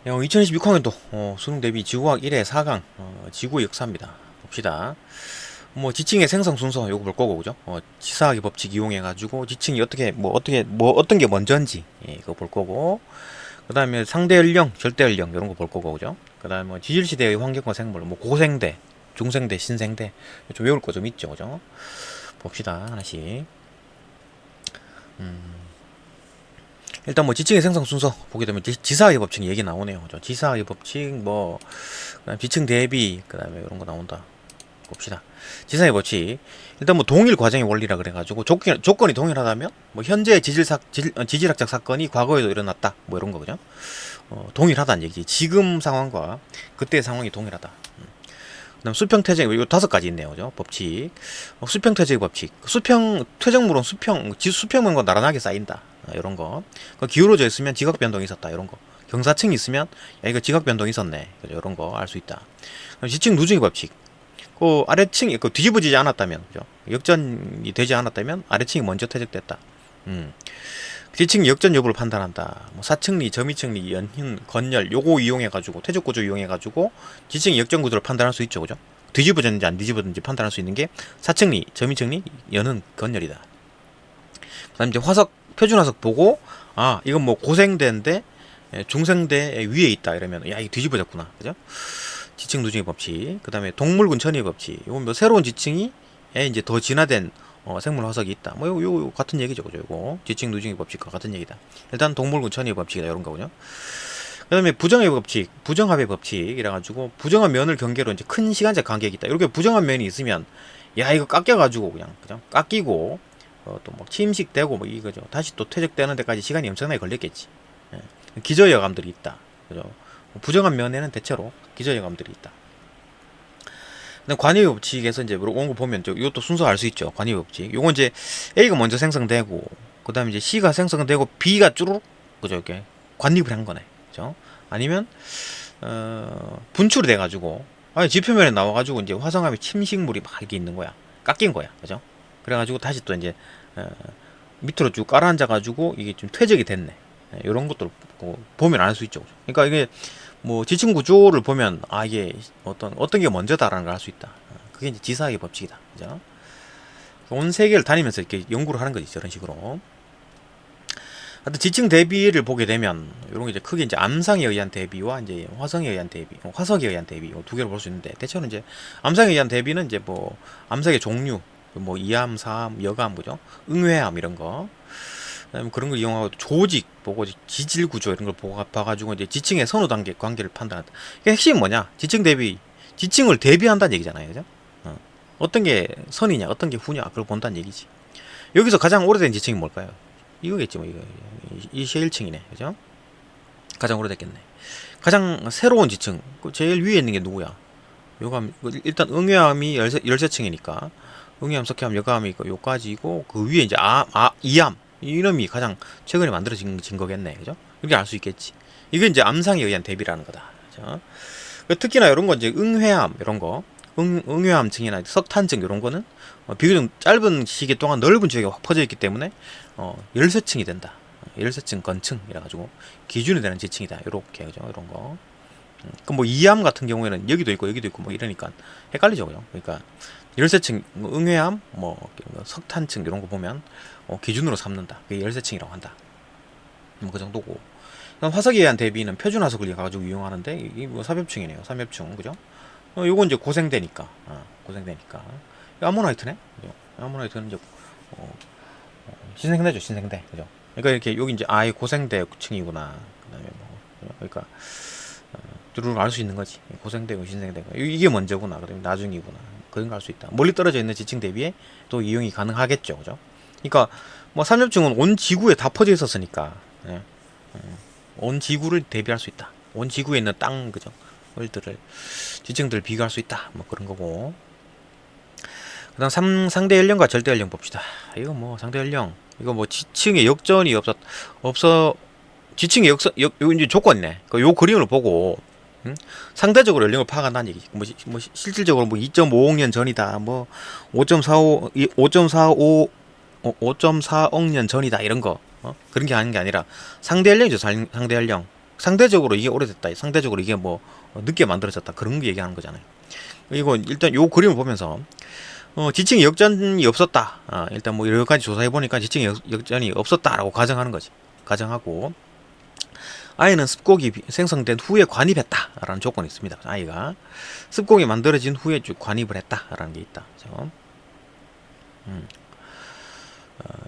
2026학년도 수능 대비 지구과학 1회 4강 지구의 역사입니다. 봅시다. 뭐 지층의 생성 순서 요거 볼 거고 그죠? 지사학의 법칙 이용해 가지고 지층이 어떤 게 먼저인지 이거 볼 거고, 그다음에 상대 연령, 절대 연령 이런 거 볼 거고 그죠? 그다음에 뭐 지질 시대의 환경과 생물, 뭐 고생대, 중생대, 신생대 좀 외울 거 좀 있죠, 그죠? 봅시다 하나씩. 일단 뭐 지층의 생성 순서 보게 되면 지사의 법칙 얘기 나오네요. 그죠? 지사의 법칙, 뭐 그다음 지층 대비, 그다음에 이런 거 나온다. 봅시다. 지사의 법칙. 일단 뭐 동일 과정의 원리라 그래가지고 조건이 동일하다면 뭐 현재 지질학적 사건이 과거에도 일어났다. 뭐 이런 거 그죠? 동일하다는 얘기지. 지금 상황과 그때 상황이 동일하다. 그다음 수평 퇴적, 이거 5가지 있네요, 그죠? 법칙. 수평 퇴적의 법칙. 수평 퇴적물은 수평면과 나란하게 쌓인다. 이런 거. 기울어져 있으면 지각 변동이 있었다. 이런 거. 경사층이 있으면 야 이거 지각 변동이 있었네. 그죠? 이런 거 알 수 있다. 지층 누중의 법칙. 그 아래층이 뒤집어지지 않았다면, 그죠? 역전이 되지 않았다면 아래층이 먼저 퇴적됐다. 지층 역전 여부를 판단한다. 뭐 사층리, 점이층리, 연륜, 건열 요거 이용해가지고 퇴적 구조 이용해가지고 지층 역전 구조를 판단할 수 있죠, 그죠? 뒤집어졌는지 안 뒤집어졌는지 판단할 수 있는 게 사층리, 점이층리, 연은, 건열이다. 그다음 이제 화석 표준 화석 보고 이건 뭐 고생대인데 중생대 위에 있다 이러면 야 이거 뒤집어졌구나, 그죠? 지층 누중의 법칙. 그 다음에 동물군 천의 법칙. 이건 뭐 새로운 지층이 이제 더 진화된 생물 화석이 있다. 뭐 요 같은 얘기죠, 그죠? 이거 지층 누중의 법칙과 같은 얘기다. 일단 동물군 천의 법칙이다 이런 거군요. 그 다음에 부정의 법칙, 부정합의 법칙이라 가지고 부정한 면을 경계로 이제 큰 시간적 간격이 있다. 이렇게 부정한 면이 있으면 야 이거 깎여가지고 그냥 깎이고 또 뭐 침식되고 뭐 이거죠. 다시 또 퇴적되는 데까지 시간이 엄청나게 걸렸겠지. 기저여감들이 있다, 그죠? 부정한 면에는 대체로 기저여감들이 있다. 관이의 법칙에서 이제 온 거 보면 이것도 순서 알 수 있죠. 관이의 법칙. 요건 이제 A가 먼저 생성되고 그다음에 이제 C가 생성되고 B가 쭈르륵, 그죠? 이렇게 관립을 한 거네. 그죠? 아니면 분출이 돼 가지고 지표면에 나와 가지고 이제 화성암의 침식물이 막 이렇게 있는 거야. 깎인 거야. 그죠? 그래 가지고 다시 또 이제 밑으로 쭉 깔아앉아 가지고 이게 좀 퇴적이 됐네. 이런 것들 보면 알 수 있죠. 그러니까 이게 뭐 지층 구조를 보면 이게 어떤 게 먼저다라는 걸 알 수 있다. 그게 이제 지사학의 법칙이다. 그죠? 온 세계를 다니면서 이렇게 연구를 하는 거지, 저런 식으로. 하여튼 지층 대비를 보게 되면 이런 게 이제 크게 이제 암상에 의한 대비와 이제 화성에 의한 대비, 화석에 의한 대비 두 개를 볼 수 있는데, 대체로 이제 암상에 의한 대비는 이제 뭐 암석의 종류, 뭐 이암, 사암, 여감, 그죠? 응회암 이런 거. 그런 걸 이용하고 조직 보고 지질 구조 이런 걸 봐가지고 이제 지층의 선호 단계 관계를 판단한다. 이게 핵심이 뭐냐? 지층 대비, 지층을 대비한다는 얘기잖아요, 그죠? 어떤 게 선이냐, 어떤 게 후냐, 그걸 본다는 얘기지. 여기서 가장 오래된 지층이 뭘까요? 이거겠지, 뭐 이 셰일층이네, 그죠? 가장 오래됐겠네. 가장 새로운 지층, 제일 위에 있는 게 누구야? 요감, 일단 응외암이 13층이니까 응외암, 석회암, 여감이 요까지고 그 위에 이제 이암 이름이 가장 최근에 만들어진 거겠네, 그죠? 이렇게 알 수 있겠지. 이게 이제 암상에 의한 대비라는 거다. 그죠? 특히나 이런 거 이제 응회암 이런 거, 응회암층이나 석탄층 이런 거는 비교적 짧은 시기 동안 넓은 지역에 확 퍼져 있기 때문에 13층이 된다. 13층 건층이라 가지고 기준이 되는 지층이다. 이렇게, 그죠? 이런 거. 그 뭐 이암 같은 경우에는 여기도 있고 뭐 이러니까 헷갈리죠, 그죠? 그러니까 열세층, 응회암, 뭐 석탄층 이런 거 보면 기준으로 삼는다. 그게 열세층이라고 한다. 뭐 그 정도고. 그럼 화석에 의한 대비는 표준 화석을 가지고 이용하는데 이게 뭐 삼엽층이네요. 삼엽층, 그죠? 요건 이제 고생대니까, 고생대니까. 아모나이트네, 그죠? 아모나이트는 이제 신생대죠, 신생대, 그죠? 그러니까 이렇게 여기 이제 고생대층이구나. 그다음에 뭐 그러니까 뚜루룩 알 수 있는 거지. 고생대고 신생대고 이게 먼저구나. 그다음에 나중이구나. 그런 거 알 수 있다. 멀리 떨어져 있는 지층 대비에 또 이용이 가능하겠죠, 그죠? 그러니까 뭐 삼엽층은 온 지구에 다 퍼져 있었으니까, 예. 온 지구를 대비할 수 있다. 온 지구에 있는 땅, 그죠? 월들을 지층들을 비교할 수 있다. 뭐 그런 거고. 그다음 상대 연령과 절대 연령 봅시다. 이거 뭐 상대 연령, 이거 뭐 지층의 역전이 없어 지층의 요 이제 조건이네. 요 그림을 보고 상대적으로 연령을 파악한다는 얘기지. 뭐 실질적으로 뭐 2.5억 년 전이다. 뭐 5.45억 년 전이다. 이런 거. 그런 게 아닌 게 아니라 상대 연령이죠. 상대 연령. 상대적으로 이게 오래됐다, 상대적으로 이게 뭐 늦게 만들어졌다, 그런 거 얘기하는 거잖아요. 이거 일단 요 그림을 보면서 지층 역전이 없었다. 일단 뭐 여러 가지 조사해 보니까 지층 역전이 없었다라고 가정하는 거지. 가정하고 아이는 습곡이 생성된 후에 관입했다라는 조건이 있습니다. 아이가 습곡이 만들어진 후에 관입을 했다라는 게 있다. 그죠?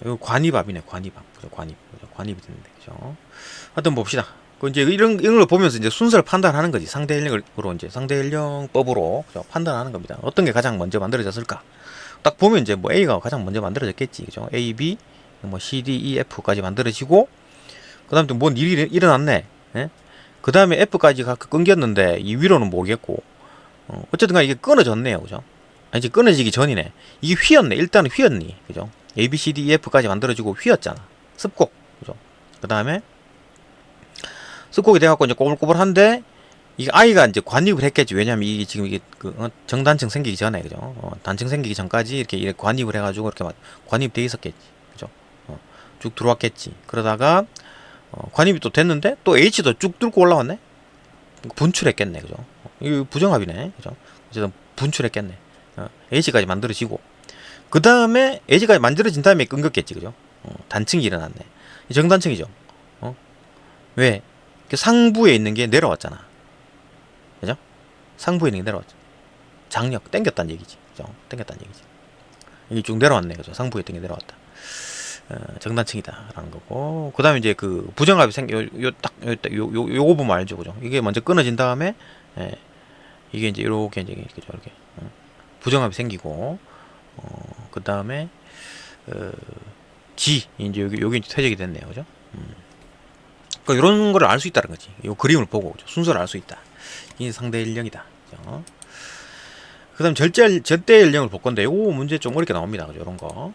이거 관입압이네. 관입압. 그죠? 관입이 됐는데, 그죠? 하여튼 봅시다. 이제 이런 걸 보면서 이제 순서를 판단하는 거지. 상대 연령으로 이제 상대 연령법으로 판단하는 겁니다. 어떤 게 가장 먼저 만들어졌을까? 딱 보면 이제 뭐 A가 가장 먼저 만들어졌겠지, 그죠? A, B, 뭐 C, D, E, F까지 만들어지고, 그 다음에 또 뭔 일이 일어났네. 예? 그 다음에 F까지 끊겼는데 이 위로는 모르겠고, 어쨌든 간에 이게 끊어졌네요, 그죠? 이제 끊어지기 전이네. 이게 휘었네. 일단은 휘었니, 그죠? A, B, C, D, E, F까지 만들어지고 휘었잖아. 습곡, 그죠? 그 다음에 습곡이 돼갖고 이제 꼬불꼬불한데 이게 아이가 이제 관입을 했겠지. 왜냐면 이게 지금 이게 정단층 생기기 전에, 그죠? 단층 생기기 전까지 이렇게 관입을 해가지고 이렇게 막 관입돼 있었겠지, 그죠? 쭉 들어왔겠지. 그러다가 관입이 또 됐는데 또 H도 쭉 뚫고 올라왔네. 분출했겠네, 그죠? 이거 부정합이네, 그죠? 어쨌든 분출했겠네. H까지 만들어지고 그 다음에 H까지 만들어진 다음에 끊겼겠지, 그죠? 단층이 일어났네. 정단층이죠. 왜? 상부에 있는 게 내려왔잖아. 그죠? 상부에 있는 게 내려왔죠. 장력, 땡겼다는 얘기지. 그죠? 땡겼다는 얘기지. 이게 쭉 내려왔네. 그죠? 상부에 있던 게 내려왔다. 정단층이다. 라는 거고. 그 다음에 이제 그 부정합이 요거 보면 알죠. 그죠? 이게 먼저 끊어진 다음에, 이게 이제 이렇게 이제, 그죠? 이렇게. 부정합이 생기고, 그 다음에, G, 이제 여기 이제 퇴적이 됐네요. 그죠? 그러니까 이런 거를 알 수 있다는 거지. 이 그림을 보고 순서를 알 수 있다. 이게 상대 연령이다. 그 다음 절대 연령을 볼 건데, 요 문제 좀 어렵게 나옵니다. 그죠? 이런 거.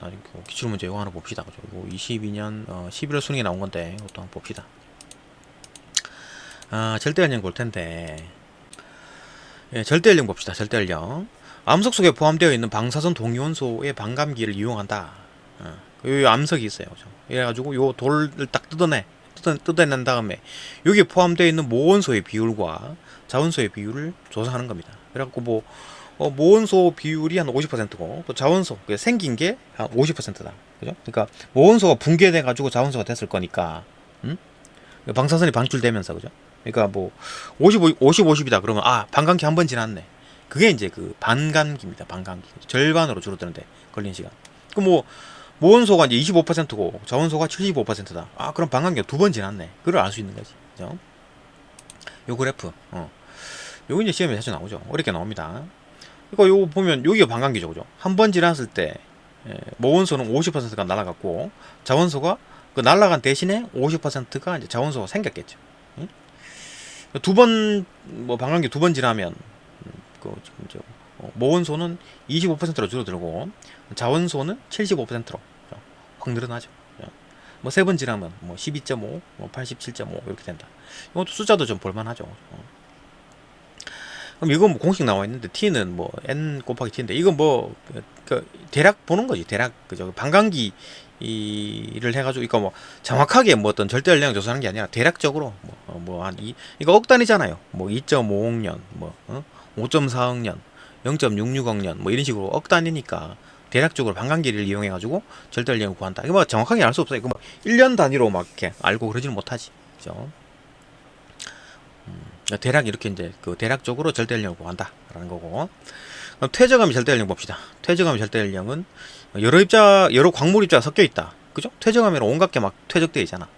나중에 기출문제 이거 하나 봅시다. 그죠? 이거 22년 11월 수능에 나온 건데, 이것도 한번 봅시다. 절대 연령 볼 텐데, 예, 절대 연령 봅시다. 절대 연령. 암석 속에 포함되어 있는 방사선 동위원소의 반감기를 이용한다. 요 암석이 있어요. 그죠? 이래가지고 요 돌을 딱 뜯어낸 다음에 여기에 포함되어 있는 모원소의 비율과 자원소의 비율을 조사하는 겁니다. 그래갖고 뭐 모원소 비율이 한 50%고 또 자원소 생긴 게 한 50%다. 그죠? 그러니까 모원소가 붕괴돼 가지고 자원소가 됐을 거니까, 방사선이 방출되면서, 그죠? 그러니까 뭐 50이다 그러면 반감기 한 번 지났네. 그게 이제 그 반감기입니다. 반감기. 절반으로 줄어드는데 걸린 시간. 그 뭐 모원소가 이제 25%고 자원소가 75%다. 그럼 반감기가 두 번 지났네. 그걸 알 수 있는 거지. 그죠? 요 그래프. 요거 이제 시험에 자주 나오죠. 어렵게 나옵니다. 그러니까 요거 보면 여기가 반감기죠. 그죠? 한 번 지났을 때 모원소는 50%가 날아갔고 자원소가 그 날아간 대신에 50%가 이제 자원소가 생겼겠죠. 두 번 뭐 반감기 두 번 지나면 모원소는 25%로 줄어들고 자원소는 75%로 확 늘어나죠. 뭐 세 번 지나면 뭐 12.5, 뭐 87.5 이렇게 된다. 이것도 숫자도 좀 볼만하죠. 그럼 이건 뭐 공식 나와 있는데 t는 뭐 n 곱하기 t인데 이건 뭐 대략 보는 거지. 대략, 그죠? 반감기 이를 해가지고 이거 뭐 정확하게 뭐 어떤 절대 연령 조사하는 게 아니라 대략적으로 이거 억 단위잖아요. 뭐 2.5억 년, 뭐 5.4억 년, 0.66억 년, 뭐 이런 식으로 억 단위니까 대략적으로 반감기를 이용해가지고 절대 연령을 구한다. 이거 뭐 정확하게 알 수 없어요. 이거 뭐 1년 단위로 막 이렇게 알고 그러지는 못하지. 그죠? 대략 이렇게 이제 그 대략적으로 절대 연령을 구한다라는 거고. 그럼 퇴적암이 절대 연령 봅시다. 퇴적암이 절대 연령은 여러 광물 입자가 섞여 있다. 그죠? 퇴적암에는 온갖 게 막 퇴적되어 있잖아.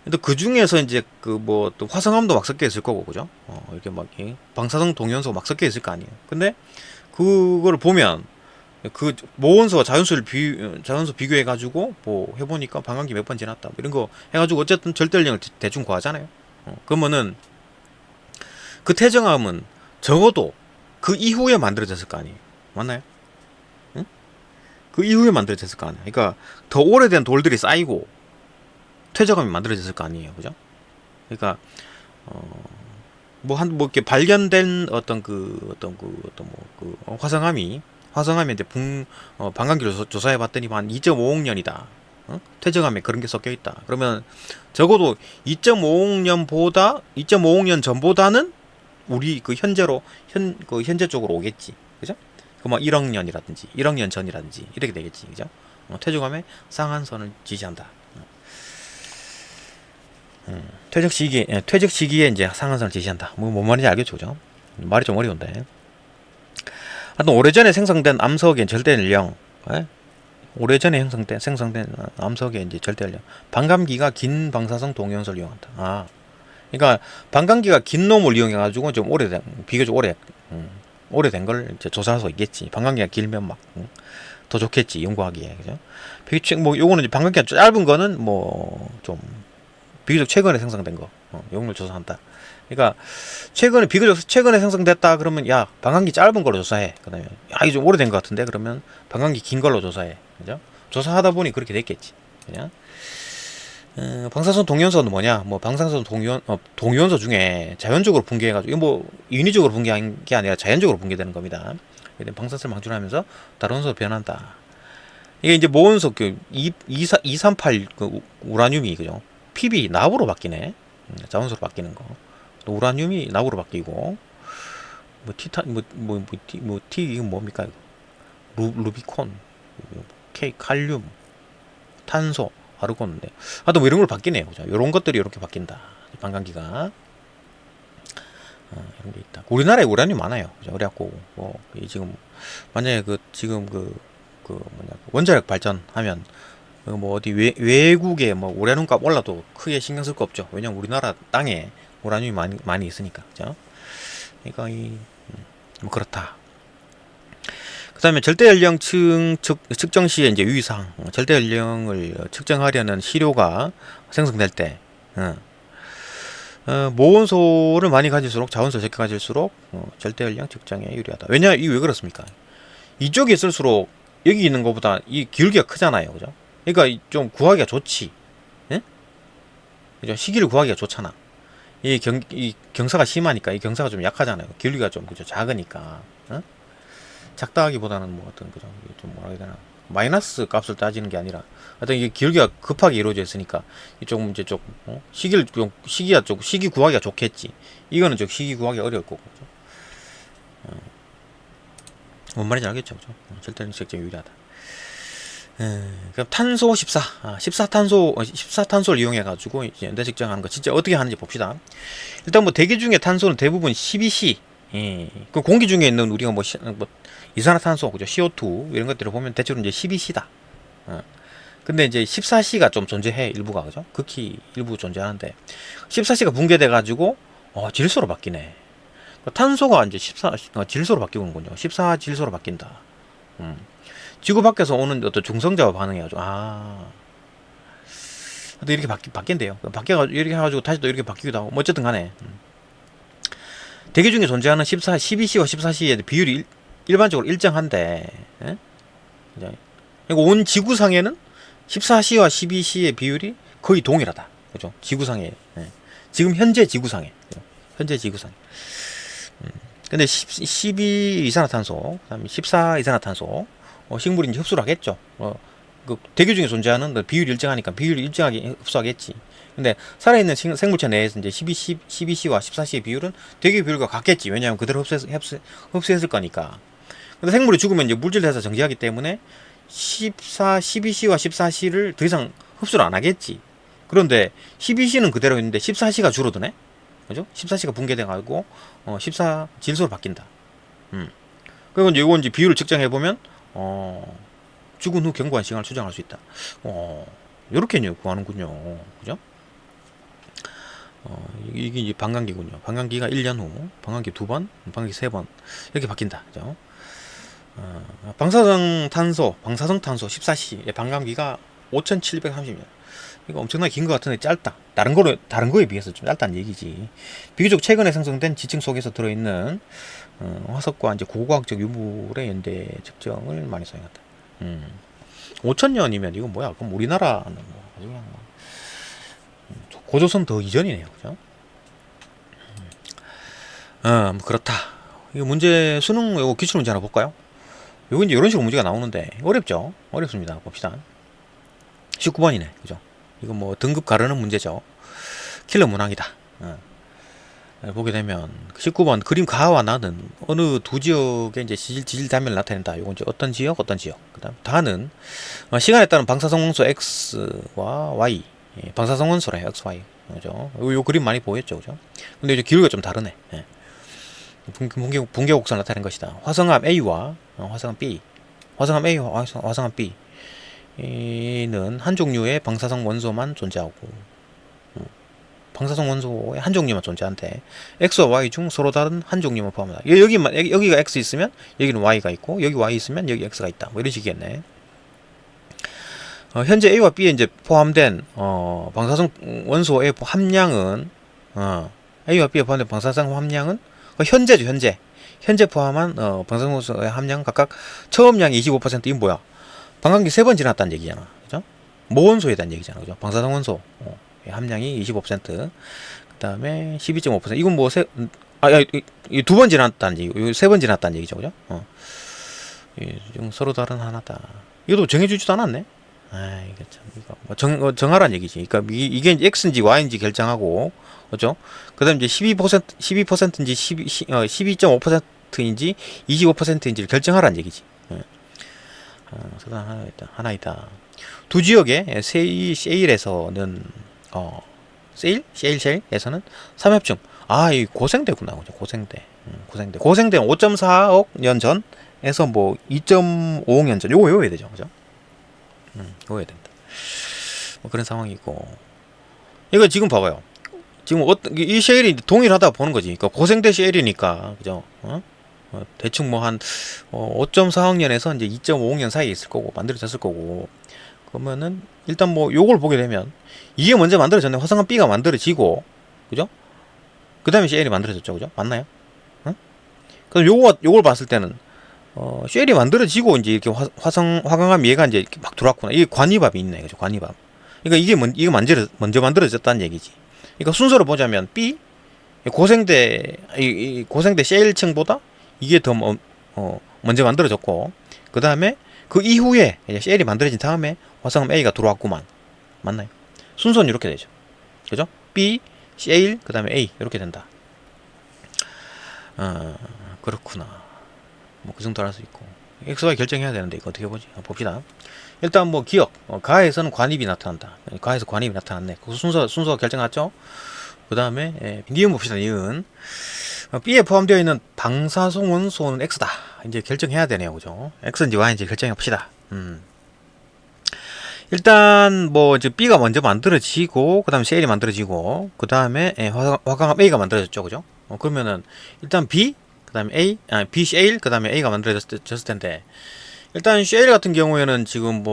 근데 그 중에서 이제 그 뭐 또 화성암도 막 섞여 있을 거고, 그죠? 이렇게 막 방사성 동위원소가 막 섞여 있을 거 아니에요. 근데 그거를 보면 그 모원소와 자원소 비교해 가지고 뭐 해보니까 반감기 몇 번 지났다 뭐 이런 거 해가지고 어쨌든 절대 연령을 대충 구하잖아요. 그러면은 그 퇴적암은 적어도 그 이후에 만들어졌을 거 아니에요. 맞나요? 응? 그 이후에 만들어졌을 거 아니에요. 그러니까 더 오래된 돌들이 쌓이고 퇴적암이 만들어졌을 거 아니에요. 그죠? 그러니까 뭐 이렇게 발견된 화성암이 이제 반감기를 조사해 봤더니 한 2.5억 년이다. 퇴적암에 그런 게 섞여 있다. 그러면 적어도 2.50년 전보다는 우리 그 현재로 그 현재 쪽으로 오겠지. 그죠? 그뭐 1억 년이라든지 1억 년 전이라든지 이렇게 되겠지. 그죠? 퇴적암에 상한선을 지시한다. 퇴적 시기에 이제 상한선을 지시한다. 뭔 말인지 알겠죠, 그죠? 말이 좀 어려운데. 하여튼 오래전에 생성된 암석의 절대 연령, 오래전에 생성된 암석의 이제 절대 연령. 반감기가 긴 방사성 동위원소를 이용한다. 그러니까 반감기가 긴 놈을 이용해가지고 좀 비교적 오래된 걸 이제 조사할 수 있겠지. 반감기가 길면 막 더 좋겠지 연구하기에, 그죠? 뭐 요거는 이제 반감기가 짧은 거는 뭐 좀 비교적 최근에 생성된 거, 요걸 조사한다. 그러니까 비교적 최근에 생성됐다 그러면 야 반감기 짧은 걸로 조사해. 그다음에 야 이게 좀 오래된 것 같은데 그러면 반감기 긴 걸로 조사해. 그죠? 조사하다 보니 그렇게 됐겠지. 그냥 방사선 동위원소는 뭐냐? 뭐 방사선 동위원소 중에 자연적으로 붕괴해가지고 이거 뭐 인위적으로 붕괴한 게 아니라 자연적으로 붕괴되는 겁니다. 방사선을 방출하면서 다른 원소로 변한다. 이게 이제 모원소 그 238 그 우라늄이 그죠? PB 납으로 바뀌네. 자원소로 바뀌는 거. 또 우라늄이 납으로 바뀌고 뭐 티탄 티 이게 뭡니까 이거? 루비콘, 칼륨, 탄소, 아르곤인데. 하여튼 뭐 이런 걸 바뀌네요. 그죠? 이런 것들이 이렇게 바뀐다. 반감기가. 이런 게 있다. 우리나라에 우라늄 많아요. 그죠? 그래갖고 뭐 지금 만약에 지금 원자력 발전하면 뭐 어디 외국에 뭐 우라늄 값 올라도 크게 신경 쓸 거 없죠. 왜냐면 우리나라 땅에 우라늄이 많이 있으니까. 그죠? 그러니까 뭐 그렇다. 그다음에 절대 연령층 측정 시에 이제 유의사항. 절대 연령을 측정하려는 시료가 생성될 때 모원소를 많이 가질수록 자원소를 적게 가질수록 절대 연령 측정에 유리하다. 왜냐 이 왜 그렇습니까? 이쪽에 있을수록 여기 있는 것보다 이 기울기가 크잖아요, 그죠? 그러니까 좀 구하기가 좋지, 예? 그죠? 시기를 구하기가 좋잖아. 이 경사가 심하니까 이 경사가 좀 약하잖아요. 기울기가 좀 그죠 작으니까, 작다기보다는 뭐 어떤 그죠? 좀 뭐라 해야 되나? 마이너스 값을 따지는 게 아니라 어떤 이게 기울기가 급하게 이루어져 있으니까 조금 이제 좀 시기 구하기가 좋겠지. 이거는 좀 시기 구하기 어려울 거고, 그죠? 뭔 말인지 알겠죠, 그죠? 절대적 측정이 유리하다. 그럼 탄소 14탄소를 이용해가지고 이제 연대 측정하는 거 진짜 어떻게 하는지 봅시다. 일단 뭐 대기 중에 탄소는 대부분 12C, 그 공기 중에 있는 우리가 뭐 이산화탄소, 그죠? CO2 이런 것들을 보면 대체로 이제 12C다. 근데 이제 14C가 좀 존재해, 일부가, 그죠? 극히 일부 존재하는데 14C가 붕괴돼가지고 질소로 바뀌네. 탄소가 이제 질소로 바뀌는군요. 14질소로 바뀐다. 지구 밖에서 오는 어떤 중성자와 반응해가지고 또 이렇게 바뀐대요. 바뀌어가지고 이렇게 해가지고 다시 또 이렇게 바뀌기도 하고 뭐 어쨌든 간에 대기 중에 존재하는 12C와 14C의 비율이 일반적으로 일정한데, 그러니까 온 지구상에는 14C와 12C의 비율이 거의 동일하다. 그죠? 지구상에, 지금 현재 지구상에, 현재 지구상. 근데 12 이산화탄소, 그다음에 14 이산화탄소, 식물이 이제 흡수를 하겠죠. 그 대기 중에 존재하는 비율이 일정하니까 비율이 일정하게 흡수하겠지. 근데 살아있는 생물체 내에서 이제 12C와 14C의 비율은 대기 비율과 같겠지. 왜냐하면 그대로 흡수했을 거니까. 근데 생물이 죽으면 이제 물질에서 정지하기 때문에 12C와 14C를 더 이상 흡수를 안 하겠지. 그런데 12C는 그대로 있는데 14C가 줄어드네. 그죠? 14C가 붕괴돼가지고 14 질소로 바뀐다. 그리고 이제 이거 이제 비율을 측정해 보면 죽은 후 견고한 시간을 추정할 수 있다. 요렇게 구하는군요. 그죠? 이게 이제 반감기군요. 반감기가 1년 후, 반감기 2번, 반감기 3번 이렇게 바뀐다. 그죠? 방사성 탄소 14C의 반감기가 5730년. 이거 엄청나게 긴 것 같은데 짧다. 다른 거에 비해서 좀 짧다는 얘기지. 비교적 최근에 생성된 지층 속에서 들어있는 화석과 이제 고고학적 유물의 연대 측정을 많이 사용한다. 5000년이면 이건 뭐야? 그럼 우리나라는 뭐 아주 그냥 고조선 더 이전이네요, 그죠? 뭐 그렇다. 이거 문제 수능 이거 기출 문제 하나 볼까요? 요거 이제 이런 식으로 문제가 나오는데 어렵죠? 어렵습니다. 봅시다. 19번이네. 그죠? 이거 뭐 등급 가르는 문제죠. 킬러 문항이다. 보게 되면 19번 그림 가와 나는 어느 두 지역의 이제 지질 단면을 나타낸다. 요건 이제 어떤 지역, 어떤 지역. 그다음 다는 시간에 따른 방사성 원소 X와 Y. 예, 방사성 원소래 X, Y. 그죠? 요 그림 많이 보였죠, 그죠? 근데 이제 기울기가 좀 다르네. 예. 붕괴 곡선을 나타낸 것이다. 화성암 A와 화성암 B, 화성암 A와 화성암 B는 한 종류의 방사성 원소만 존재하고 방사성 원소의 한 종류만 존재한대. X와 Y 중 서로 다른 한 종류만 포함한다. 여기가 X 있으면 여기는 Y가 있고 여기 Y 있으면 여기 X가 있다. 뭐 이런 식이겠네. 현재 A와 B에 이제 포함된 방사성 원소의 함량은 A와 B에 포함된 방사성 함량은 현재죠. 현재 포함한 방사성 원소의 함량 각각 처음량이 25%. 이건 뭐야? 방광기 3번 지났다는 얘기잖아. 그죠? 모원소에 대한 얘기잖아. 그죠? 방사성 원소 함량이 25%. 그 다음에 12.5%. 이건 뭐 두 번 지났다는 얘기, 3번 지났다는 얘기죠. 그죠? 서로 다른 하나다. 이것도 정해주지도 않았네. 이게 참, 이거 뭐 정하란 얘기지. 그러니까 이게 X인지 Y인지 결정하고, 그죠? 그 다음에 이제 12%인지 12.5%인지 25%인지를 결정하란 얘기지. 하나이다. 두 지역의 세일에서는 세일에서는 삼엽중. 이 고생대구나. 그죠? 고생대. 고생대는 5.4억 년 전에서 뭐 2.5억 년 전. 요거 외워야 되죠. 그죠? 외워야 된다. 뭐 그런 상황이고. 이거 지금 봐봐요. 지금 이 셰일이 동일하다 보는 거지. 그러니까 고생대 셰일이니까. 그죠? 대충 뭐 한 5.4억 년에서 이제 2.5억 년 사이에 있을 거고 만들어졌을 거고. 그러면은 일단 뭐 요걸 보게 되면 이게 먼저 만들어졌네. 화성암 B가 만들어지고, 그죠? 그 다음에 셰일이 만들어졌죠. 그죠? 맞나요? 그래서 요걸 봤을 때는 셰일이 만들어지고 이제 이렇게 화강암 얘가 이제 이렇게 막 들어왔구나. 이게 관이밥이 있네. 그죠? 관이밥. 그러니까 이게 먼저 만들어졌다는 얘기지. 그러니까 순서로 보자면 B 고생대 셰일층보다 이게 더 먼저 만들어졌고, 그 다음에 그 이후에 셰일이 만들어진 다음에 화성암 A가 들어왔구만. 맞나요? 순서는 이렇게 되죠. 그죠? B, 셰일, 그 다음에 A 이렇게 된다. 그렇구나. 뭐 그 정도 할 수 있고. XY 결정해야 되는데 이거 어떻게 보지? 봅시다. 일단 뭐 기억. 가에서는 관입이 나타난다. 가에서 관입이 나타났네. 그 순서 결정했죠? 그 다음에 니은 봅시다. 니은. B에 포함되어 있는 방사성 원소는 X다. 이제 결정해야 되네요. 그죠? X인지 Y인지 결정해 봅시다. 일단 뭐 이제 B가 먼저 만들어지고 그 다음에 셰일이 만들어지고 그 다음에 화강암 A가 만들어졌죠. 그죠? 그러면은 일단 B 그 다음에 B 셰일 그 다음에 A가 만들어졌을 텐데, 일단 셰일 같은 경우에는 지금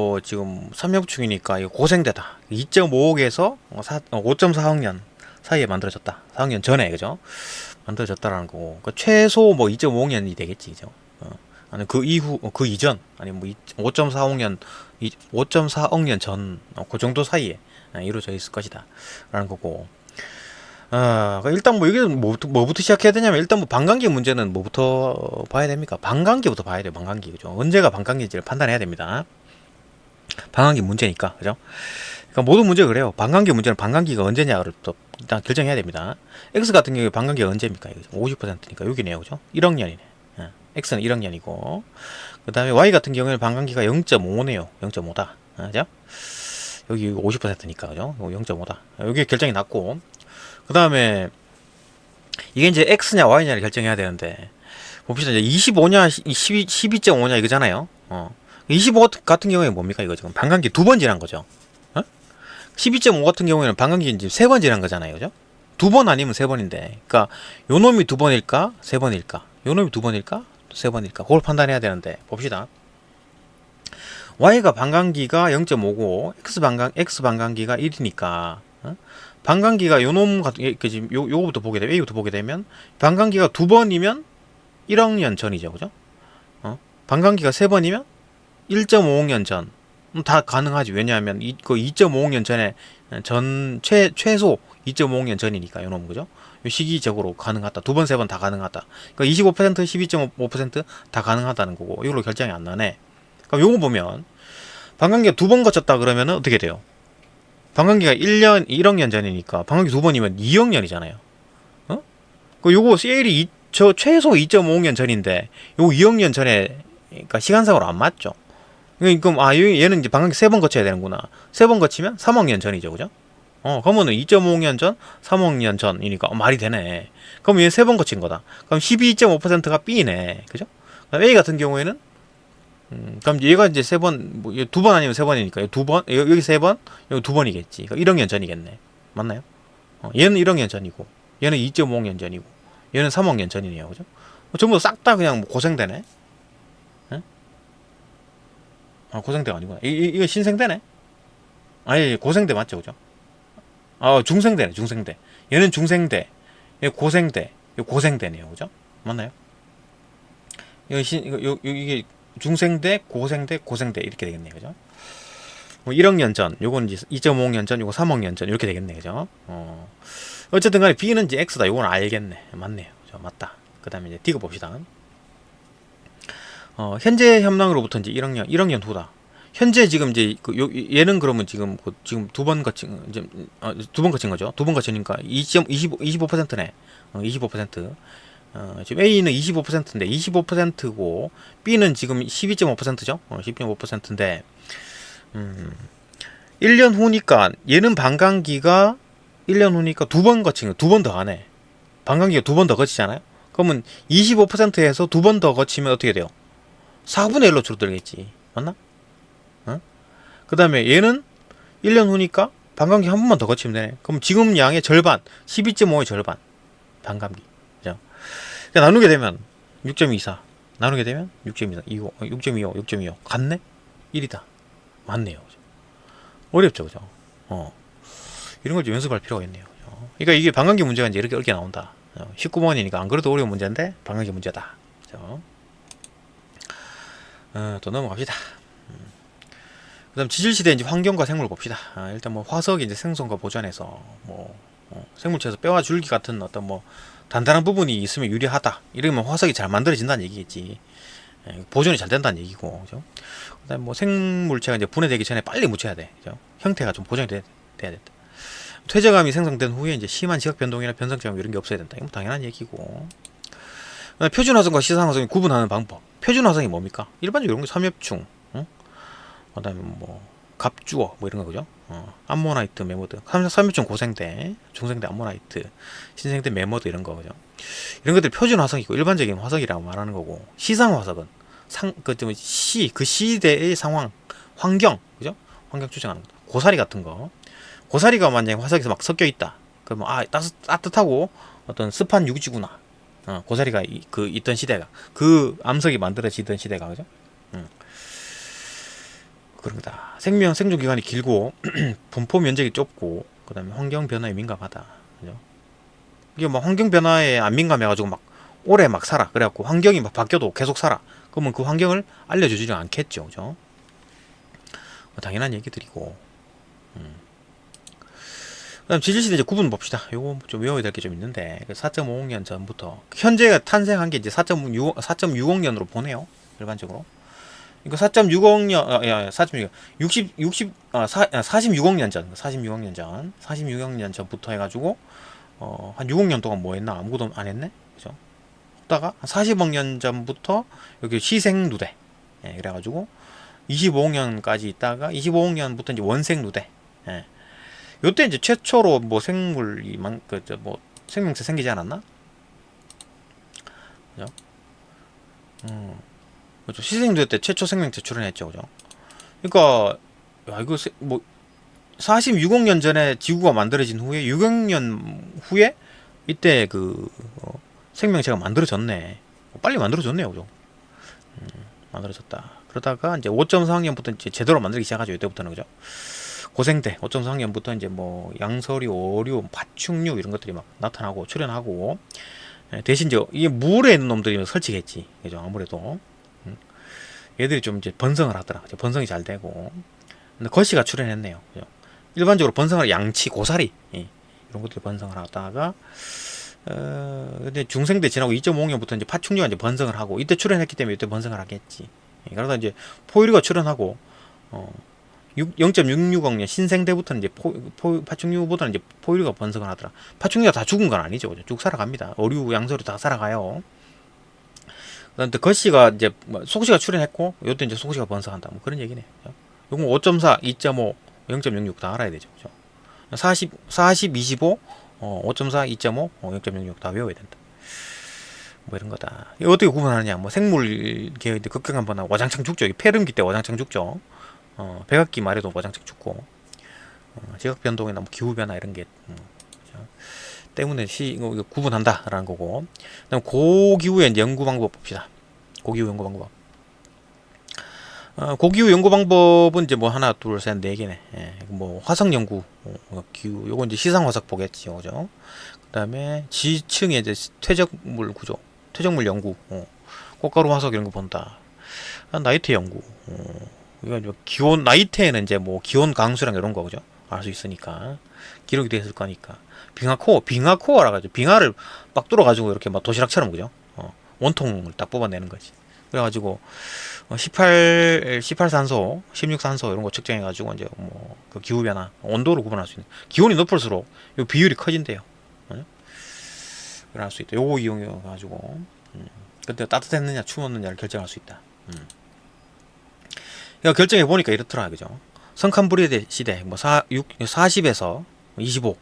삼엽충이니까 이거 고생대다. 2.5억에서 5.4억 년 사이에 만들어졌다. 4억 년 전에. 그죠? 만들어졌다라는 거고. 그러니까 최소 뭐 2.5억 년이 되겠지. 그죠? 아니 그 이후 그 이전 아니 뭐 5.4억 년 5.4억 년 전 그 정도 사이에 이루어져 있을 것이다 라는 거고. 일단 뭐 이게 뭐부터 시작해야 되냐면, 일단 뭐 반감기 문제는 뭐부터 봐야 됩니까? 반감기부터 봐야 돼요. 반감기. 그죠? 언제가 반감기인지를 판단해야 됩니다. 반감기 문제니까. 그죠? 그러니까 모든 문제가 그래요. 반감기 문제는 반감기가 언제냐를 또 일단 결정해야 됩니다. X 같은 경우에 반감기가 언제입니까? 50%니까 여기네요. 그죠? 1억 년이네. X는 1억 년이고, 그 다음에 Y 같은 경우에는 반감기가 0.5네요. 0.5다. 그죠? 여기 50%니까, 그죠? 0.5다. 여기 결정이 났고, 그 다음에 이게 이제 X냐 Y냐를 결정해야 되는데, 봅시다. 이제 25냐 12.5냐 이거잖아요. 25 같은 경우에 뭡니까? 이거 지금 반감기 2번 지난 거죠. 12.5 같은 경우에는 반감기 이제 3번 지난 거잖아요. 그죠? 2번 아니면 3번인데, 그러니까 요 놈이 2번일까 3번일까, 요 놈이 2번일까 3번일까, 그걸 판단해야 되는데, 봅시다. Y가 반감기가 0.5고 X 반감기가 1이니까 반감기가 요놈 같은 지금 요거부터 보게 되면 A부터 보게 되면 반감기가 2번이면 1억 년 전이죠. 그죠? 반감기가 3번이면 1.5억 년 전. 다 가능하지. 왜냐하면 그 2.5억 년 전에 최소 2.5억 년 전이니까 요놈. 그죠? 요 시기적으로 가능하다. 2번, 3번 다 가능하다. 그러니까 25%, 12.5% 다 가능하다는 거고, 이걸로 결정이 안 나네. 그러니까 요거 보면 반감기가 두 번 거쳤다 그러면은 어떻게 돼요? 반감기가 1억 년 전이니까 반감기 두 번이면 2억 년이잖아요. 어? 그 요거 세일이 저 최소 2.5년 전인데 요거 2억 년 전에 그러니까 시간상으로 안 맞죠. 그러니까 얘는 이제 반감기 세 번 거쳐야 되는구나. 세 번 거치면 3억 년 전이죠, 그죠? 그러면은 2.5년 전, 3억 년 전이니까 말이 되네. 그럼 얘 세 번 거친 거다. 그럼 12.5%가 B네, 그죠? A 같은 경우에는 그럼 얘가 이제 세 번, 뭐, 두 번 아니면 세 번이니까, 두 번, 여기 세 번, 여기 두 번이겠지. 그러니까 1억 년 전이겠네. 맞나요? 얘는 1억 년 전이고, 얘는 2.5억 년 전이고, 얘는 3억 년 전이네요. 그죠? 전부 싹 다 그냥 뭐 고생되네? 예? 고생대가 아니구나. 이거 신생대네? 아니, 고생대 맞죠? 그죠? 중생대네, 중생대. 얘는 중생대, 얘 고생대, 얘 고생대네요. 그죠? 맞나요? 이게 중생대, 고생대, 고생대 이렇게 되겠네요. 그죠? 뭐 1억 년 전, 요건 이제 2.5억 년 전, 요거 3억 년 전 이렇게 되겠네. 그죠? 어쨌든 간에 B는 이제 X다. 요건 알겠네. 맞네요. 그죠? 맞다. 그 다음에 이제 D가 봅시다. 현재 현황으로부터 이제 1억 년 후다. 현재 지금 이제 얘는 그러면 지금 두 번 거친 이제 두 번 거친 거죠. 두 번 거치니까 25%네. 25%. 지금 A는 25%인데 25%고 B는 지금 12.5%죠. 12.5%인데 1년 후니까 얘는 반감기가 1년 후니까 두 번 거친 거, 두 번 더 가네. 반감기가 두 번 더 거치잖아요. 그러면 25%에서 두 번 더 거치면 어떻게 돼요? 4분의 1로 줄어들겠지. 맞나? 그 다음에 얘는 1년 후니까 반감기 한 번만 더 거치면 되네. 그럼 지금 양의 절반, 12.5의 절반. 반감기. 그죠? 그러니까 나누게 되면 6.24. 나누게 되면 6.24. 6.25. 6.25. 같네? 1이다. 맞네요. 그죠? 어렵죠. 그죠? 이런 걸 좀 연습할 필요가 있네요. 그죠? 그러니까 이게 반감기 문제가 이제 이렇게 나온다. 19번이니까 안 그래도 어려운 문제인데 반감기 문제다. 그죠? 또 넘어갑시다. 그 다음 지질시대 이제 환경과 생물 봅시다. 일단 뭐 화석이 이제 생성과 보존해서 뭐 생물체에서 뼈와 줄기 같은 어떤 뭐 단단한 부분이 있으면 유리하다. 이러면 화석이 잘 만들어진다는 얘기겠지. 보존이 잘 된다는 얘기고, 그죠? 그 다음 뭐 생물체가 이제 분해되기 전에 빨리 묻혀야 돼. 그죠? 형태가 좀 보존이 돼야 된다. 퇴적암이 생성된 후에 이제 심한 지각 변동이나 변성점 이런 게 없어야 된다. 이건 당연한 얘기고. 표준 화성과 시상 화성이 구분하는 방법. 표준 화성이 뭡니까? 일반적으로 이런 게 삼엽충. 그 다음에 뭐 갑주어 뭐 이런 거 그죠? 암모나이트 메모드 3일중 고생대 중생대 암모나이트 신생대 메모드 이런 거 그죠? 이런 것들 표준 화석이고 일반적인 화석이라고 말하는 거고 시상 화석은 그 시대의 상황 환경 그죠? 환경 추정하는 거 고사리 같은 거 고사리가 만약에 화석에서 막 섞여 있다 그러면 따뜻하고 어떤 습한 유지구나 고사리가 있던 시대가 그 암석이 만들어지던 시대가 그죠? 그런 거다. 생존 기간이 길고 분포 면적이 좁고 그다음에 환경 변화에 민감하다. 그죠? 이게 막 환경 변화에 안 민감해가지고 막 오래 막 살아. 그래갖고 환경이 막 바뀌어도 계속 살아. 그러면 그 환경을 알려주지 않겠죠, 그죠? 당연한 얘기들이고. 그다음 지질시대 이제 구분 봅시다. 요거 좀 외워야 될 게 좀 있는데 4.5억 년 전부터 현재가 탄생한 게 이제 4.6억 년으로 보네요. 일반적으로. 이거 4.6억 년, 46억 년 전, 46억 년 전부터 해가지고, 한 6억 년 동안 뭐 했나? 아무것도 안 했네? 그죠? 그러다가, 한 40억 년 전부터, 여기 시생누대. 예, 그래가지고, 25억 년까지 있다가, 25억 년부터 이제 원생누대. 예. 요때 이제 최초로 뭐 생물이, 생명체 생기지 않았나? 그죠? 그렇죠. 시생누대 때 최초 생명체 출현했죠, 그죠? 그러니까 야 이거 뭐 46억 년 전에 지구가 만들어진 후에 6억 년 후에 이때 생명체가 만들어졌네. 빨리 만들어졌네요, 그죠? 만들어졌다. 그러다가 이제 5.4학년부터 이제 제대로 만들기 시작하죠. 이때부터는 그죠? 고생대 5.4학년부터 이제 뭐 양서류, 어류, 파충류 이런 것들이 막 나타나고 출현하고 대신 이제 이게 물에 있는 놈들이 설치겠지, 그죠? 아무래도. 얘들이 좀 이제 번성을 하더라. 번성이 잘 되고. 근데 거시가 출현했네요. 그죠? 일반적으로 번성을 양치, 고사리 이런 것들이 번성을 하다가 근데 중생대 지나고 2.5년부터 이제 파충류가 이제 번성을 하고 이때 출현했기 때문에 이때 번성을 하겠지. 그러다 이제 포유류가 출현하고 0.660년 신생대부터는 이제 파충류보다는 이제 포유류가 번성을 하더라. 파충류가 다 죽은 건 아니죠. 쭉 살아갑니다. 어류, 양서류 다 살아가요. 그런데 거씨가 이제 속씨가 출현했고, 요때 이제 속씨가 번성한다. 뭐 그런 얘기네. 요건 5.4, 2.5, 0.66 다 알아야 되죠. 그죠? 40, 25, 5.4, 2.5, 0.66 다 외워야 된다. 뭐 이런 거다. 이거 어떻게 구분하느냐? 뭐 생물 계열인데 극강 한번 하고 와장창 죽죠. 폐렴기 때 와장창 죽죠. 백악기 말에도 와장창 죽고, 지각 변동이나 뭐 기후 변화 이런 게 그죠? 때문에 이거 구분한다라는 거고. 그다음 고기후의 연구 방법 봅시다. 고기후 연구 방법. 고기후 연구 방법은 이제 뭐 하나, 둘, 셋, 네 개네. 예, 뭐 화석 연구, 기후, 요거 이제 시상 화석 보겠지요, 그죠? 그다음에 지층의 이제 퇴적물 구조, 퇴적물 연구, 꽃가루 화석 이런 거 본다. 나이테 연구, 이거 이제 기온 나이테는 이제 뭐 기온 강수량 이런 거 그죠? 알 수 있으니까 기록이 되어 있을 거니까. 빙하코어라 가지고 빙하를 막 뚫어가지고 이렇게 막 도시락처럼 그죠? 원통을 딱 뽑아내는 거지. 그래가지고 18산소, 16산소 이런 거 측정해가지고 이제 뭐 그 기후 변화, 온도를 구분할 수 있는. 기온이 높을수록 이 비율이 커진대요. 그걸 할 수 있다. 요거 이용해가지고 그때 따뜻했느냐 추웠느냐를 결정할 수 있다. 그러니까 결정해 보니까 이렇더라, 그죠? 성칸브리아 시대 뭐 40에서 25,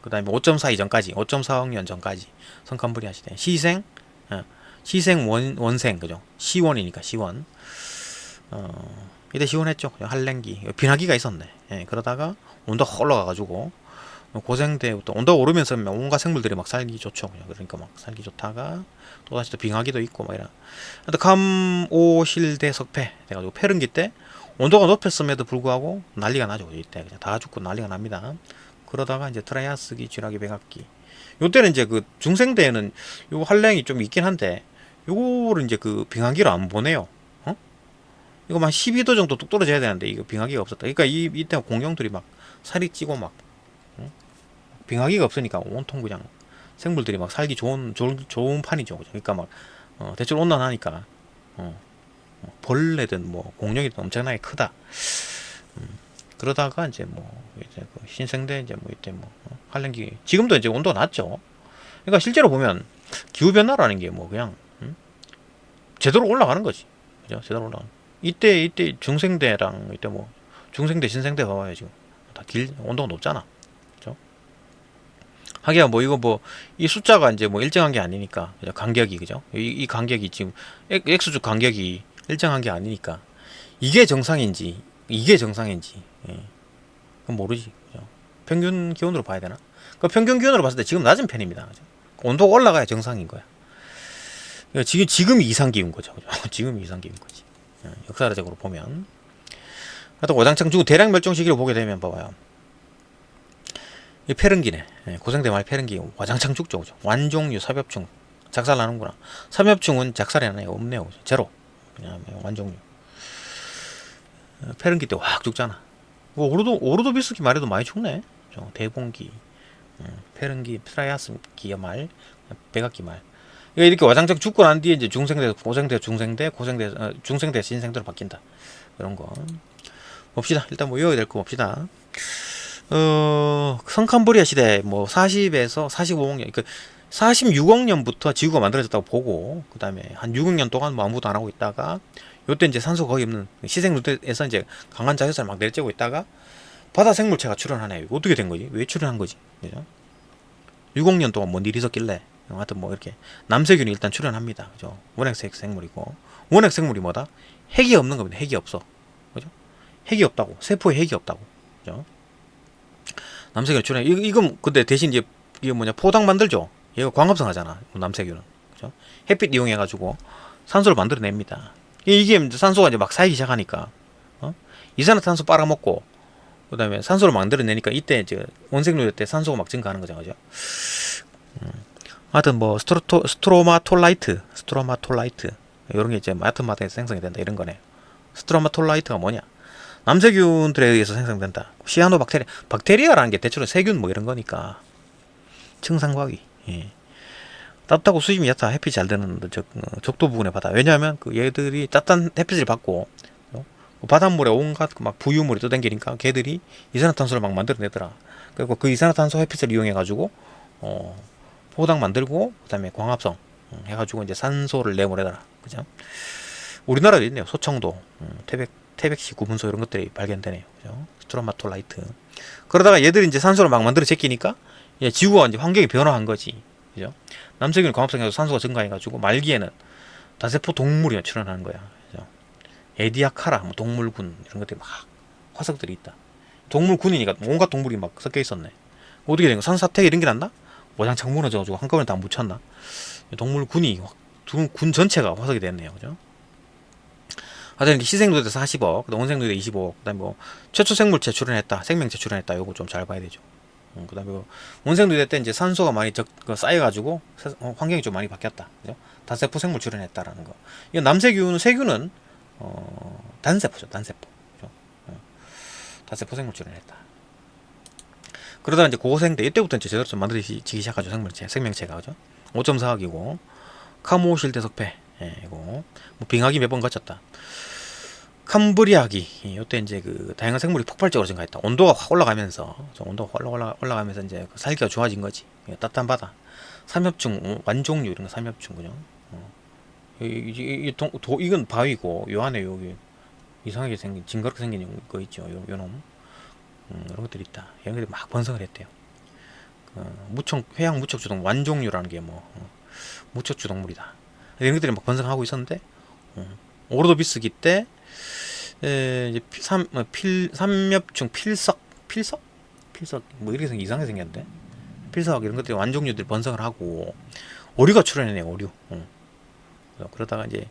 그 다음에 5.4 이전까지, 5.4억 년 전까지 성칸브리아 시대 시생, 원생 그죠? 시원이니까 시원. 이때 시원했죠. 한랭기, 비나기가 있었네. 예, 그러다가 온도가 올라가가지고 고생대부터 온도가 오르면서 온갖 생물들이 막 살기 좋죠. 그러니까 막 살기 좋다가 또 다시 또 빙하기도 있고 막 이런. 감오실대석패 돼가지고 폐릉기 때 온도가 높았음에도 불구하고 난리가 나죠. 이때 그냥 다 죽고 난리가 납니다. 그러다가 이제 트라이아스기, 쥐라기, 백악기. 요때는 이제 그 중생대에는 요 한랭이 좀 있긴 한데 요거를 이제 그 빙하기로 안 보내요. 이거 한 12도 정도 뚝 떨어져야 되는데 이거 빙하기가 없었다. 그러니까 이때 공룡들이 막 살이 찌고 막 빙하기가 없으니까 온통 그냥 생물들이 막 살기 좋은 판이죠. 그러니까 막 대출 온난하니까 벌레든 뭐 공룡이든 엄청나게 크다. 그러다가 이제 뭐 이제 그 신생대 이제 뭐 이때 뭐 한랭기 지금도 이제 온도가 낮죠. 그러니까 실제로 보면 기후 변화라는 게 뭐 그냥 제대로 올라가는 거지. 그죠? 제대로 올라가는. 이때 중생대랑 이때 뭐 중생대 신생대 봐봐요. 지금 다 온도가 높잖아. 그죠? 하기야 뭐 이거 뭐 이 숫자가 이제 뭐 일정한 게 아니니까 그죠? 간격이 그죠? 이 간격이 지금 X축 간격이 일정한 게 아니니까 이게 정상인지 예. 그건 모르지. 그죠? 평균 기온으로 봐야 되나? 그 평균 기온으로 봤을 때 지금 낮은 편입니다. 그죠? 온도가 올라가야 정상인 거야. 그러니까 지금이 이상 기온 거죠. 그죠? 지금이 이상 기온 거지. 역사적으로 보면. 하여튼 오장창 죽은 대량 멸종 시기를 보게 되면 봐봐요. 이 폐릉기네. 고생대 말 폐릉기 와장창 죽죠. 그죠? 완종류 삽엽충 작살나는구나. 삽엽충은 작살이 나요. 없네요. 그죠? 제로. 그냥 완종류. 폐릉기 때 확 죽잖아. 오르도비스기 말에도 많이 죽네. 그죠? 대봉기, 폐릉기, 트라이아스기 말, 백악기 말. 이렇게 와장창 죽고 난 뒤에 이제 중생대, 고생대, 중생대, 신생대로 바뀐다. 이런 거 봅시다. 일단 뭐 외워야 될 거 봅시다. 성칸브리아 시대 뭐 40에서 45억 년, 그 46억 년부터 지구가 만들어졌다고 보고, 그 다음에 한 6억 년 동안 뭐 아무것도 안 하고 있다가, 요때 이제 산소 거의 없는 시생루트에서 이제 강한 자연산을 막 내려쬐고 있다가 바다 생물체가 출현하네. 이거 어떻게 된 거지? 왜 출현한 거지? 그죠? 6억 년 동안 뭔 일이 있었길래? 하여튼 뭐 이렇게 남세균이 일단 출현합니다. 그죠? 원핵색 생물이고, 원핵 생물이 뭐다? 핵이 없는 겁니다. 핵이 없어. 그죠? 핵이 없다고. 세포에 핵이 없다고. 그죠? 남세균 출현. 이건 근데 대신 이제 이게 뭐냐, 포당 만들죠. 얘가 광합성 하잖아. 남세균은. 그죠? 햇빛 이용해 가지고 산소를 만들어냅니다. 이게 산소가 이제 막 쌓이기 시작하니까 이산화탄소 빨아먹고, 그 다음에 산소를 만들어내니까 이때 이제 원생류 때 산소가 막 증가하는 거죠. 그죠? 하여튼 뭐 스트로마톨라이트 이런 게 이제 맡은 바다에서 생성이 된다 이런 거네. 스트로마톨라이트가 뭐냐? 남세균들에 의해서 생성된다. 박테리아라는 게 대체로 세균 뭐 이런 거니까. 청산과위. 예. 따뜻하고 수심이 얕아 햇빛이 잘 드는 적도 부근의 바다. 왜냐하면 그 얘들이 따뜻한 햇빛을 받고 바닷물에 온갖 막 부유물이 떠댕기니까 걔들이 이산화탄소를 막 만들어내더라. 그리고 그 이산화탄소 햇빛을 이용해 가지고 포당 만들고 그다음에 광합성 해가지고 이제 산소를 내보내더라. 그죠? 우리나라도 있네요. 소청도, 태백시 구분소 이런 것들이 발견되네요. 그죠? 스트로마톨라이트. 그러다가 얘들이 이제 산소를 막 만들어 제끼니까 지구가 이제 환경이 변화한 거지. 그죠? 남세균 광합성해서 산소가 증가해가지고 말기에는 다세포 동물이 출현하는 거야. 그죠? 에디아카라, 뭐 동물군 이런 것들이 막 화석들이 있다. 동물군이니까 온갖 동물이 막 섞여 있었네. 어떻게 된 거? 산사태 이런 게 났나? 모장창 무너져가지고 한꺼번에 다 묻혔나? 동물군이 군 전체가 화석이 됐네요. 그죠? 하여튼 희생누대 40억, 온생누대 25억, 그다음에 뭐 최초 생물체 출현했다, 생명체 출현했다. 요거 좀 잘 봐야 되죠. 그다음에 온생누대 때 이제 산소가 많이 쌓여가지고 환경이 좀 많이 바뀌었다. 그죠? 단세포 생물 출현했다라는 거. 이거 남세균, 세균은 단세포죠, 단세포. 그죠? 단세포 생물 출현했다. 그러다가 이제 고고생 때 이때부터 이제 제대로 좀 만들어지기 시작하죠. 생명체가. 그죠? 5.4억이고 카모실 대석패, 이거 뭐 빙하기 몇 번 거쳤다. 캄브리아기, 이때 이제 그 다양한 생물이 폭발적으로 증가했다. 온도가 확 올라가면서, 올라가면서 이제 살기가 좋아진 거지. 따뜻한 바다, 삼엽충, 완종류 이런 거 삼엽충. 그죠? 이건 바위고 요 안에 여기 이상하게 생긴 징그럽게 생긴 거 있죠. 요 놈. 이런 것들이 있다. 이런 것들이 막 번성을 했대요. 해양 무척주동 완종류라는 게 뭐 무척주동물이다. 이런 것들이 막 번성하고 있었는데 오로도비스기 때 이제 삼엽충 필석 뭐 이렇게 이상하게 생겼는데 필석 이런 것들이 완종류들이 번성을 하고 오류가 출현했네요. 오류. 그러다가 이제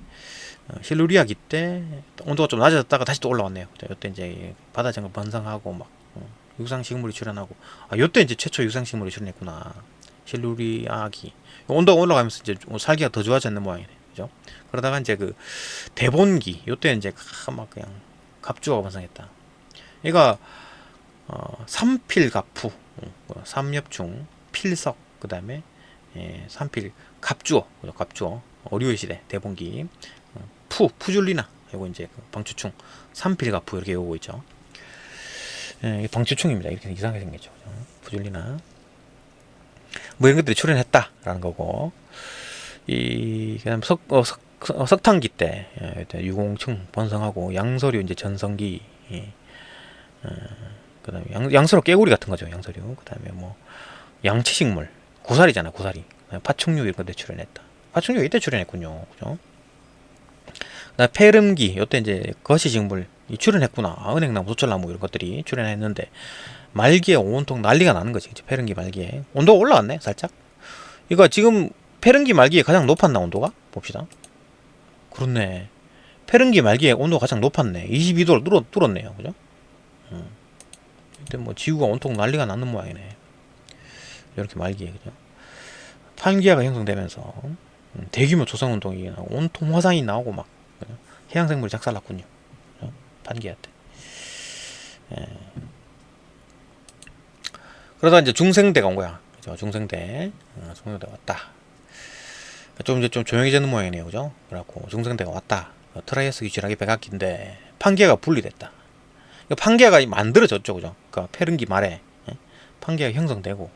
실루리아기 때 온도가 좀 낮아졌다가 다시 또 올라왔네요. 이때 이제 바다정글 번성하고 막 육상식물이 출현하고 이때 이제 최초 육상식물이 출현했구나. 실루리아기 온도가 올라가면서 이제 살기가 더 좋아졌는 모양이네. 그죠? 그러다가 이제 그 대본기 요때 이제 막 그냥 갑주가 번성했다. 얘가 삼필갑푸, 삼엽충, 필석, 그 다음에 삼필 갑주어, 갑주어, 어류의 시대 대본기, 푸줄리나, 이거 이제 방추충, 삼필갑푸 이렇게 오고 있죠. 방추충입니다. 이렇게 이상하게 생겼죠. 푸줄리나. 뭐 이런 것들이 출현했다라는 거고, 그다음 석탄기 때 유공층 번성하고 양서류 이제 전성기, 그다음에 양서류 깨구리 같은 거죠. 양서류. 그다음에 뭐 양치식물, 고사리잖아, 고사리. 파충류 이런 것들 출현했다. 파충류 이때 출현했군요. 그죠? 그다음 폐름기 요때 이제 거시식물 출현했구나. 은행나무, 소철나무 이런 것들이 출현했는데 말기에 온통 난리가 나는 거지. 폐름기 말기에 온도가 올라왔네, 살짝. 이거 지금 폐름기 말기에 가장 높았나 온도가? 봅시다. 그렇네. 폐름기 말기에 온도가 가장 높았네. 22도를 뚫었네요. 그죠? 이때 뭐 지구가 온통 난리가 나는 모양이네. 이렇게 말기에. 그죠? 판기아가 형성되면서 대규모 조성운동이 나오고 온통 화산이 나오고 막 해양생물이 작살났군요. 그죠? 판기아 때. 그러다 이제 중생대가 온 거야. 그죠? 중생대 왔다. 좀 이제 좀 조용해지는 모양이네요. 그죠? 그래갖고 중생대가 왔다. 트라이아스 기준하게 백악기인데 판기아가 분리됐다. 판기아가 만들어졌죠. 그죠? 그러니까 페른기 말에 판기아가 형성되고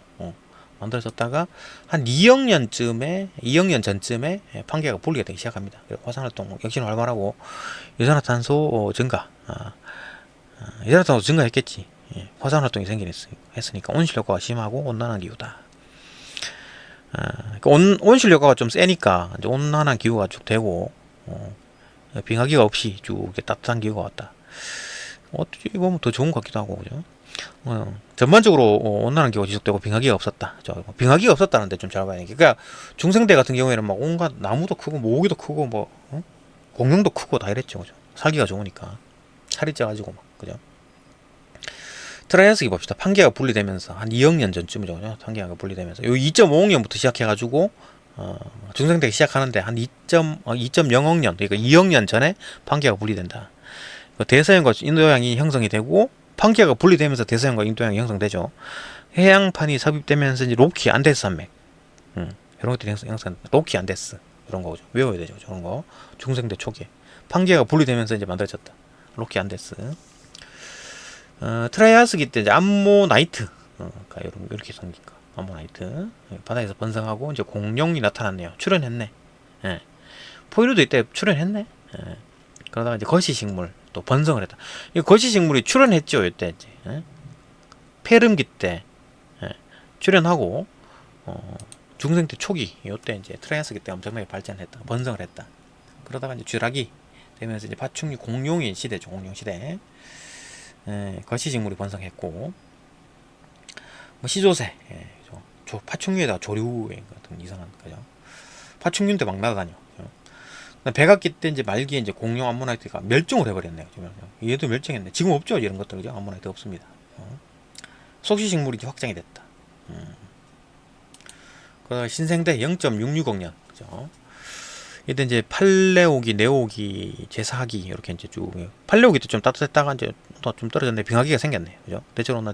만들어졌다가 한 2억 년 전쯤에 판기아가 분리가 되기 시작합니다. 화산활동 역시나 활발하고 이산화탄소 증가, 이산화탄소 증가했겠지. 화산활동이 했으니까 온실효과가 심하고 온난한 기후다. 온실 효과가 좀 세니까 이제 온난한 기후가 쭉 되고 빙하기가 없이 쭉 따뜻한 기후가 왔다. 어떻게 보면 더 좋은 것 같기도 하고. 그죠? 전반적으로 온난한 기후가 지속되고 빙하기가 없었다. 빙하기가 없었다는데 좀 잘 봐야 돼. 그러니까 중생대 같은 경우에는 막 온갖 나무도 크고 모기도 크고 뭐 공룡도 크고 다 이랬죠. 그죠? 살기가 좋으니까 살이 쪄가지고 막. 그죠? 트라이아스기 봅시다. 판기아가 분리되면서 한 2억 년 전쯤이죠. 그죠? 판기아가 분리되면서 요 2.5억 년부터 시작해가지고 중생대가 시작하는데 한 2.0억 년, 그러니까 2억 년 전에 판기아가 분리된다. 대서양과 인도양이 형성이 되고 판기아가 분리되면서 대서양과 인도양이 형성되죠. 해양판이 삽입되면서 이제 로키 안데스 산맥, 이런 것들이 형성, 로키 안데스 이런 거죠. 외워야 되죠. 저런 거 중생대 초기에 판기아가 분리되면서 이제 만들어졌다. 로키 안데스. 트라이아스기 때 이제 암모나이트. 그러니까 이렇게 생긴 거. 암모나이트. 바다에서 번성하고 이제 공룡이 나타났네요. 출현했네. 예. 포유류도 이때 출현했네. 예. 그러다가 이제 거시식물 또 번성을 했다. 이 거시식물이 출현했죠. 이때 이제. 예. 폐렴기 때 예. 출현하고 중생 때 초기 이때 이제 트라이아스기 때 엄청나게 발전했다. 번성을 했다. 그러다가 이제 쥐락이 되면서 이제 파충류 공룡의 시대죠. 공룡 시대. 예, 거시식물이 번성했고 뭐 시조새, 예, 파충류에다가 조류 같은 이상한 거죠. 파충류인데 막 날아다녀. 백악기 때 이제 말기에 이제 공룡 암모나이트가 멸종을 해버렸네요. 얘도 멸종했네. 지금 없죠 이런 것들 그죠? 암모나이트 없습니다. 속시식물이 이제 확장이 됐다. 그 신생대 0.660년 그죠? 이때 이제 팔레오기, 네오기, 제사기 이렇게 이제 쭉 팔레오기 때 좀 따뜻했다가 이제 온도가 좀 떨어졌는데 빙하기가 생겼네. 그죠? 대체로 온나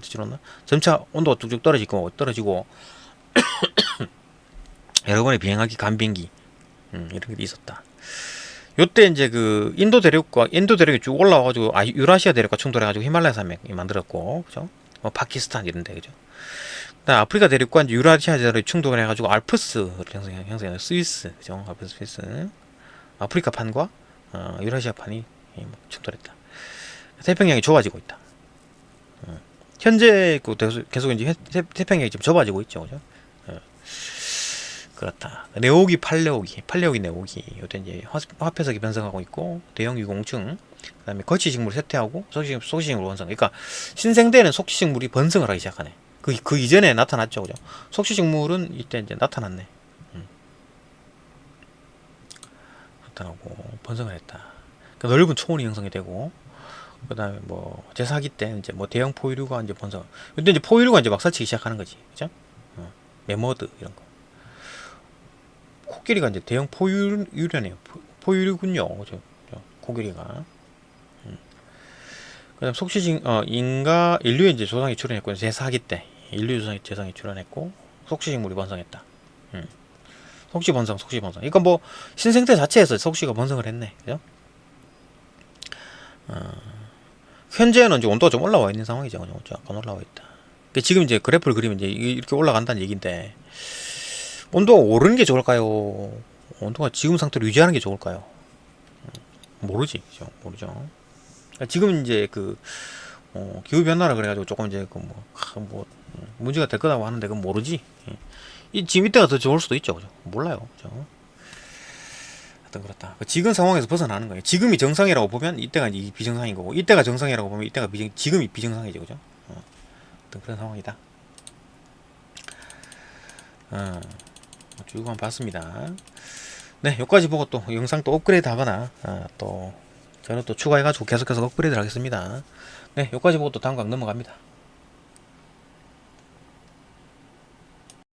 점차 온도가 쭉쭉 떨어지고 여러 번의 빙하기, 간빙기 이런 게 있었다. 요때 이제 그 인도 대륙이 쭉 올라와가지고 유라시아 대륙과 충돌해가지고 히말라야 산맥이 만들었고, 그죠? 파키스탄 이런데 그죠? 그다음 아프리카 대륙과 이제 유라시아 대륙이 충돌을 해가지고 알프스를 형성해 스위스, 그죠? 알프스 스위스, 아프리카판과 유라시아판이 충돌했다. 태평양이 좁아지고 있다. 현재 계속 이제 태평양이 좀 좁아지고 있죠, 그죠? 그렇다. 네오기, 팔레오기, 네오기. 요때 이제 화폐석이 변성하고 있고, 대형 유공층, 그 다음에 거치식물 쇠퇴하고, 속시식물 번성. 그러니까, 신생대는 속시식물이 번성을 하기 시작하네. 그 이전에 나타났죠, 그죠? 속시식물은 이때 이제 나타났네. 나타나고, 번성을 했다. 그러니까 넓은 초원이 형성이 되고, 그 다음에 뭐, 제사기 때 이제 뭐 대형 포유류가 이제 번성. 이때 이제 포유류가 이제 막 설치기 시작하는 거지. 그죠? 메머드, 이런 거. 코끼리가 이제 대형 포유류네요. 포유류군요. 그죠? 코끼리가. 그 다음 인류의 이제 조상이 출현했고, 제사기 때 인류 조상이 출현했고, 속시식물이 번성했다. 속시 번성. 그러니까 뭐, 신생태 자체에서 속시가 번성을 했네. 그죠? 현재는 이제 온도가 좀 올라와 있는 상황이죠. 약간 올라와 있다. 그러니까 지금 이제 그래프를 그리면 이제 이렇게 올라간다는 얘기인데, 온도가 오르는 게 좋을까요? 온도가 지금 상태로 유지하는 게 좋을까요? 모르지, 그죠? 모르죠. 그러니까 지금 이제 기후 변화라 그래가지고 조금 이제 문제가 될 거라고 하는데 그건 모르지. 지금 이때가 더 좋을 수도 있죠, 그죠? 몰라요, 그죠? 하여튼 그렇다. 지금 상황에서 벗어나는 거예요. 지금이 정상이라고 보면 이때가 이제 비정상인 거고, 이때가 정상이라고 보면 이때가 지금이 비정상이죠, 그죠? 하여튼 그런 상황이다. 쭉 한번 봤습니다. 네, 여기까지 보고 또 영상 또 업그레이드 하거나 또 저는 또 추가해가지고 계속해서 업그레이드를 하겠습니다. 네, 여기까지 보고 또 다음 강 넘어갑니다.